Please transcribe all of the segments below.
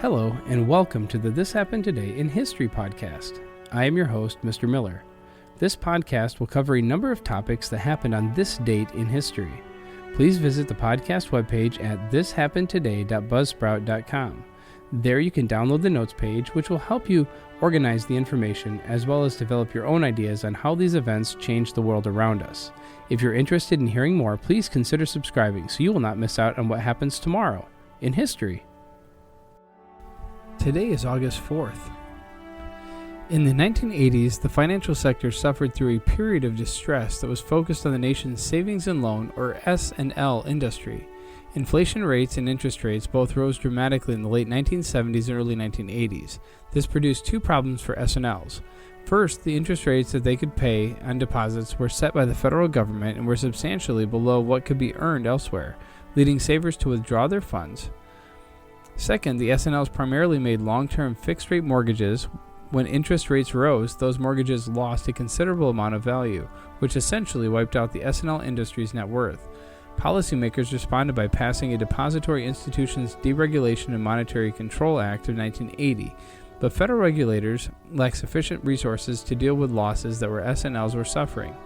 Hello, and welcome to the This Happened Today in History podcast. I am your host, Mr. Miller. This podcast will cover a number of topics that happened on this date in history. Please visit the podcast webpage at thishappenedtoday.buzzsprout.com. There you can download the notes page, which will help you organize the information as well as develop your own ideas on how these events change the world around us. If you're interested in hearing more, please consider subscribing so you will not miss out on what happens tomorrow in history. Today is August 4th. In the 1980s, the financial sector suffered through a period of distress that was focused on the nation's savings and loan, or S&L, industry. Inflation rates and interest rates both rose dramatically in the late 1970s and early 1980s. This produced two problems for S&Ls. First, the interest rates that they could pay on deposits were set by the federal government and were substantially below what could be earned elsewhere, leading savers to withdraw their funds. Second, the S&Ls primarily made long-term fixed-rate mortgages. When interest rates rose, those mortgages lost a considerable amount of value, which essentially wiped out the S&L industry's net worth. Policymakers responded by passing a Depository Institutions Deregulation and Monetary Control Act of 1980, but federal regulators lacked sufficient resources to deal with losses that S&Ls were suffering.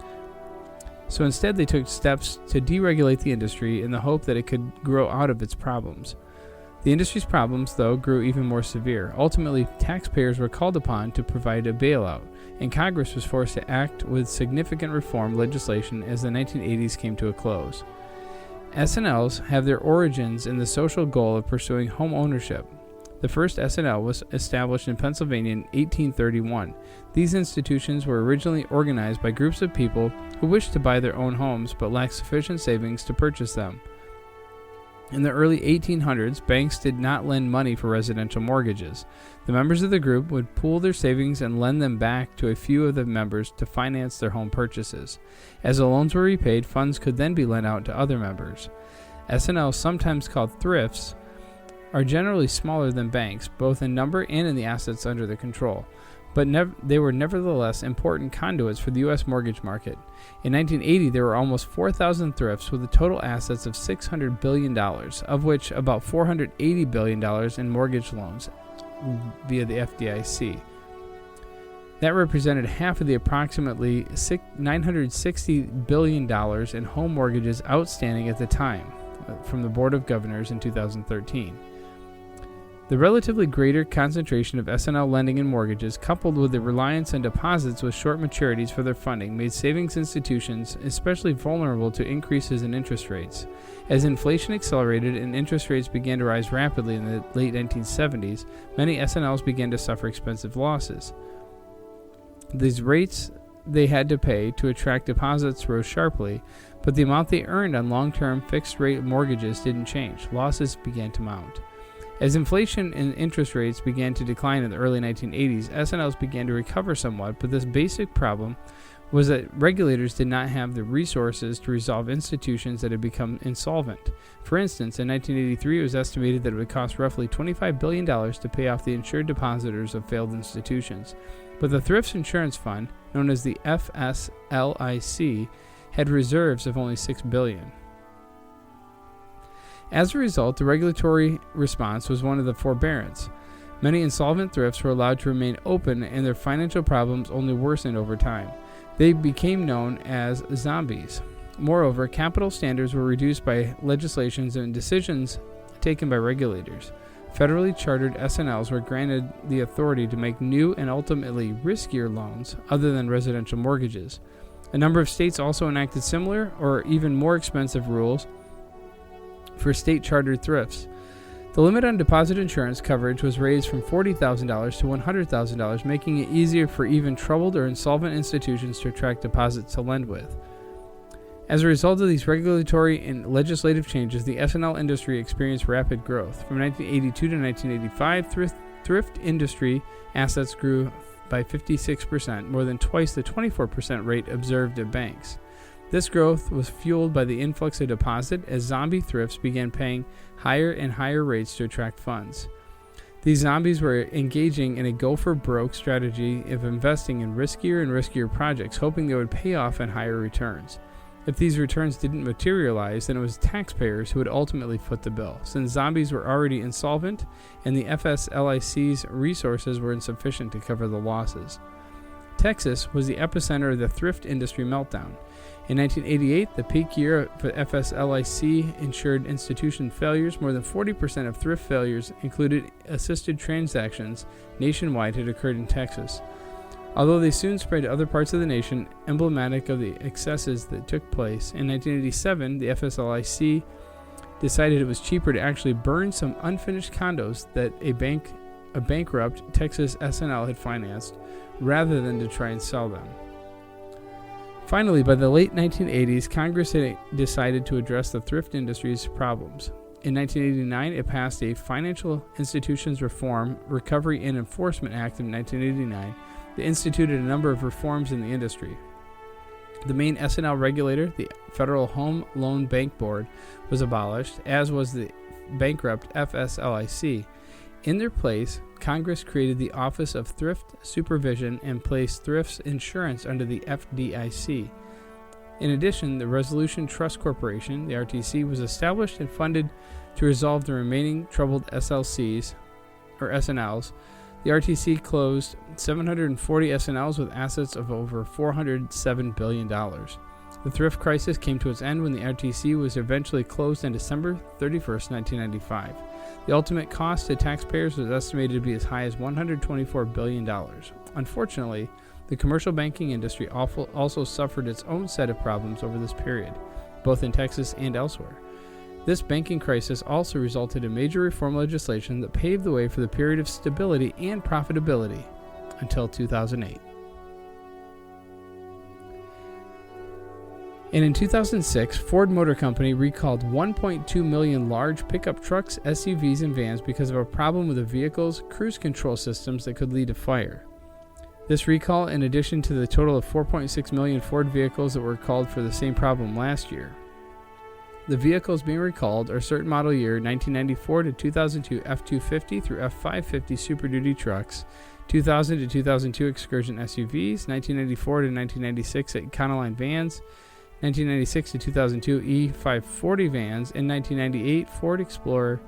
So instead, they took steps to deregulate the industry in the hope that it could grow out of its problems. The industry's problems, though, grew even more severe. Ultimately, taxpayers were called upon to provide a bailout, and Congress was forced to act with significant reform legislation as the 1980s came to a close. S&Ls have their origins in the social goal of pursuing home ownership. The first S&L was established in Pennsylvania in 1831. These institutions were originally organized by groups of people who wished to buy their own homes but lacked sufficient savings to purchase them. In the early 1800s, banks did not lend money for residential mortgages. The members of the group would pool their savings and lend them back to a few of the members to finance their home purchases. As the loans were repaid, funds could then be lent out to other members. S&Ls, sometimes called thrifts, are generally smaller than banks, both in number and in the assets under their control. But they were nevertheless important conduits for the U.S. mortgage market. In 1980, there were almost 4,000 thrifts with total assets of $600 billion, of which about $480 billion in mortgage loans via the FDIC. That represented half of the approximately $960 billion in home mortgages outstanding at the time from the Board of Governors in 2013. The relatively greater concentration of S&L lending and mortgages, coupled with the reliance on deposits with short maturities for their funding, made savings institutions especially vulnerable to increases in interest rates. As inflation accelerated and interest rates began to rise rapidly in the late 1970s, many S&Ls began to suffer expensive losses. These rates they had to pay to attract deposits rose sharply, but the amount they earned on long-term fixed-rate mortgages didn't change. Losses began to mount. As inflation and interest rates began to decline in the early 1980s, S&Ls began to recover somewhat, but this basic problem was that regulators did not have the resources to resolve institutions that had become insolvent. For instance, in 1983, it was estimated that it would cost roughly $25 billion to pay off the insured depositors of failed institutions. But the Thrifts Insurance Fund, known as the FSLIC, had reserves of only $6 billion. As a result, the regulatory response was one of the forbearance. Many insolvent thrifts were allowed to remain open, and their financial problems only worsened over time. They became known as zombies. Moreover, capital standards were reduced by legislations and decisions taken by regulators. Federally chartered S&Ls were granted the authority to make new and ultimately riskier loans other than residential mortgages. A number of states also enacted similar or even more expensive rules for state-chartered thrifts. The limit on deposit insurance coverage was raised from $40,000 to $100,000, making it easier for even troubled or insolvent institutions to attract deposits to lend with. As a result of these regulatory and legislative changes, the S&L industry experienced rapid growth. From 1982 to 1985, thrift industry assets grew by 56%, more than twice the 24% rate observed at banks. This growth was fueled by the influx of deposit as zombie thrifts began paying higher and higher rates to attract funds. These zombies were engaging in a go-for-broke strategy of investing in riskier and riskier projects, hoping they would pay off at higher returns. If these returns didn't materialize, then it was taxpayers who would ultimately foot the bill, since zombies were already insolvent and the FSLIC's resources were insufficient to cover the losses. Texas was the epicenter of the thrift industry meltdown. In 1988, the peak year for FSLIC-insured institution failures, more than 40% of thrift failures included assisted transactions nationwide had occurred in Texas. Although they soon spread to other parts of the nation, emblematic of the excesses that took place, in 1987, the FSLIC decided it was cheaper to actually burn some unfinished condos that a bankrupt Texas S&L had financed, rather than to try and sell them. Finally, by the late 1980s, Congress had decided to address the thrift industry's problems. In 1989, it passed a Financial Institutions Reform, Recovery, and Enforcement Act of 1989 that instituted a number of reforms in the industry. The main S&L regulator, the Federal Home Loan Bank Board, was abolished, as was the bankrupt FSLIC. In their place, Congress created the Office of Thrift Supervision and placed thrift insurance under the FDIC. In addition, the Resolution Trust Corporation, the RTC, was established and funded to resolve the remaining troubled SLCs, or S&Ls. The RTC closed 740 S&Ls with assets of over $407 billion. The thrift crisis came to its end when the RTC was eventually closed on December 31st, 1995. The ultimate cost to taxpayers was estimated to be as high as $124 billion. Unfortunately, the commercial banking industry also suffered its own set of problems over this period, both in Texas and elsewhere. This banking crisis also resulted in major reform legislation that paved the way for the period of stability and profitability until 2008. And in 2006, Ford Motor Company recalled 1.2 million large pickup trucks, SUVs, and vans because of a problem with the vehicle's cruise control systems that could lead to fire. This recall, in addition to the total of 4.6 million Ford vehicles that were recalled for the same problem last year. The vehicles being recalled are certain model year 1994 to 2002 F-250 through F-550 Super Duty trucks, 2000 to 2002 Excursion SUVs, 1994 to 1996 Econoline vans, 1996 to 2002 E540 vans, and 1998 Ford Explorer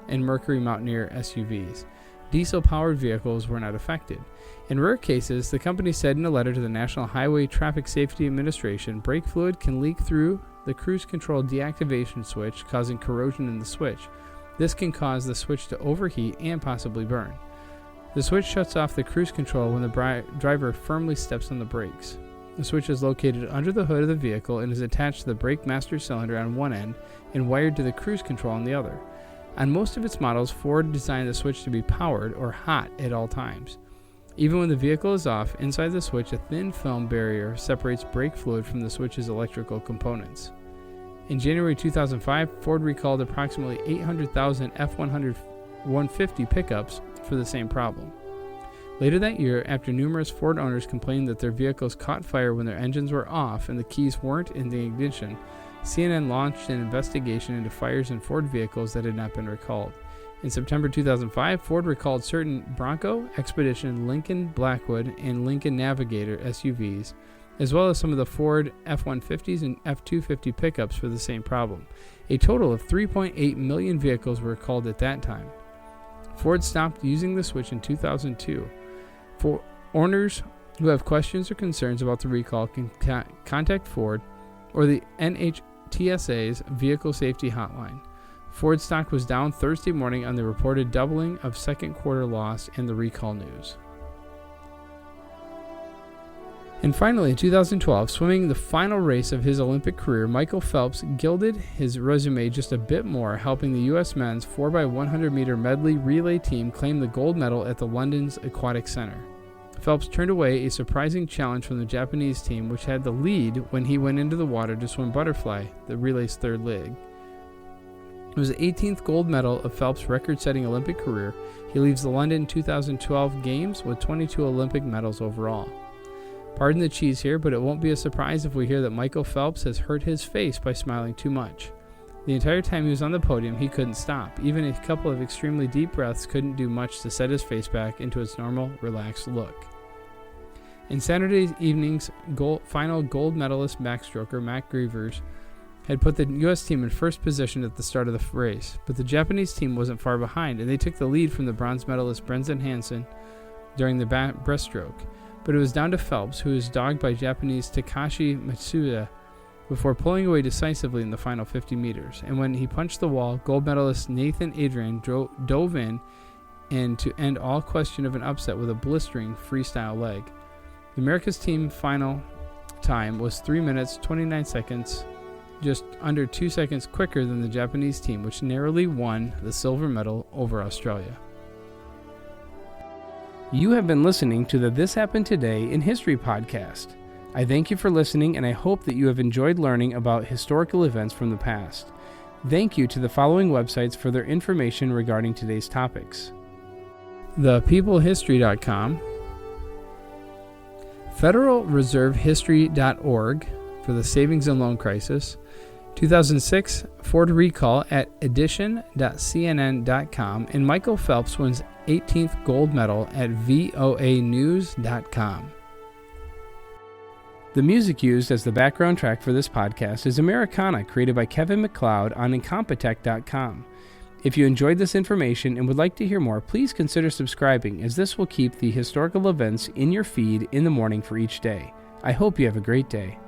and Mercury Mountaineer SUVs. Diesel-powered vehicles were not affected. In rare cases, the company said in a letter to the National Highway Traffic Safety Administration, brake fluid can leak through the cruise control deactivation switch, causing corrosion in the switch. This can cause the switch to overheat and possibly burn. The switch shuts off the cruise control when the driver firmly steps on the brakes. The switch is located under the hood of the vehicle and is attached to the brake master cylinder on one end and wired to the cruise control on the other. On most of its models, Ford designed the switch to be powered or hot at all times. Even when the vehicle is off, inside the switch a thin film barrier separates brake fluid from the switch's electrical components. In January 2005, Ford recalled approximately 800,000 F-150 pickups for the same problem. Later that year, after numerous Ford owners complained that their vehicles caught fire when their engines were off and the keys weren't in the ignition, CNN launched an investigation into fires in Ford vehicles that had not been recalled. In September 2005, Ford recalled certain Bronco, Expedition, Lincoln Blackwood, and Lincoln Navigator SUVs, as well as some of the Ford F-150s and F-250 pickups for the same problem. A total of 3.8 million vehicles were recalled at that time. Ford stopped using the switch in 2002. For owners who have questions or concerns about the recall can contact Ford or the NHTSA's Vehicle Safety Hotline. Ford stock was down Thursday morning on the reported doubling of second quarter loss and the recall news. And finally, in 2012, swimming the final race of his Olympic career, Michael Phelps gilded his resume just a bit more, helping the U.S. men's 4x100 meter medley relay team claim the gold medal at the London's Aquatic Center. Phelps turned away a surprising challenge from the Japanese team, which had the lead when he went into the water to swim butterfly, the relay's third leg. It was the 18th gold medal of Phelps' record-setting Olympic career. He leaves the London 2012 Games with 22 Olympic medals overall. Pardon the cheese here, but it won't be a surprise if we hear that Michael Phelps has hurt his face by smiling too much. The entire time he was on the podium, he couldn't stop. Even a couple of extremely deep breaths couldn't do much to set his face back into its normal, relaxed look. In Saturday evening's final gold medalist backstroker Mac Grevers had put the U.S. team in first position at the start of the race, but the Japanese team wasn't far behind, and they took the lead from the bronze medalist Brendan Hansen during the breaststroke. But it was down to Phelps, who was dogged by Japanese Takashi Matsuda, before pulling away decisively in the final 50 meters. And when he punched the wall, gold medalist Nathan Adrian dove in and to end all question of an upset with a blistering freestyle leg. The America's team final time was 3 minutes 29 seconds, just under 2 seconds quicker than the Japanese team, which narrowly won the silver medal over Australia. You have been listening to the This Happened Today in History podcast. I thank you for listening, and I hope that you have enjoyed learning about historical events from the past. Thank you to the following websites for their information regarding today's topics: thepeoplehistory.com, federalreservehistory.org for the savings and loan crisis, 2006 Ford recall at edition.cnn.com, and Michael Phelps wins 18th gold medal at voanews.com. The music used as the background track for this podcast is Americana, created by Kevin MacLeod on Incompetech.com. If you enjoyed this information and would like to hear more, please consider subscribing, as this will keep the historical events in your feed in the morning for each day. I hope you have a great day.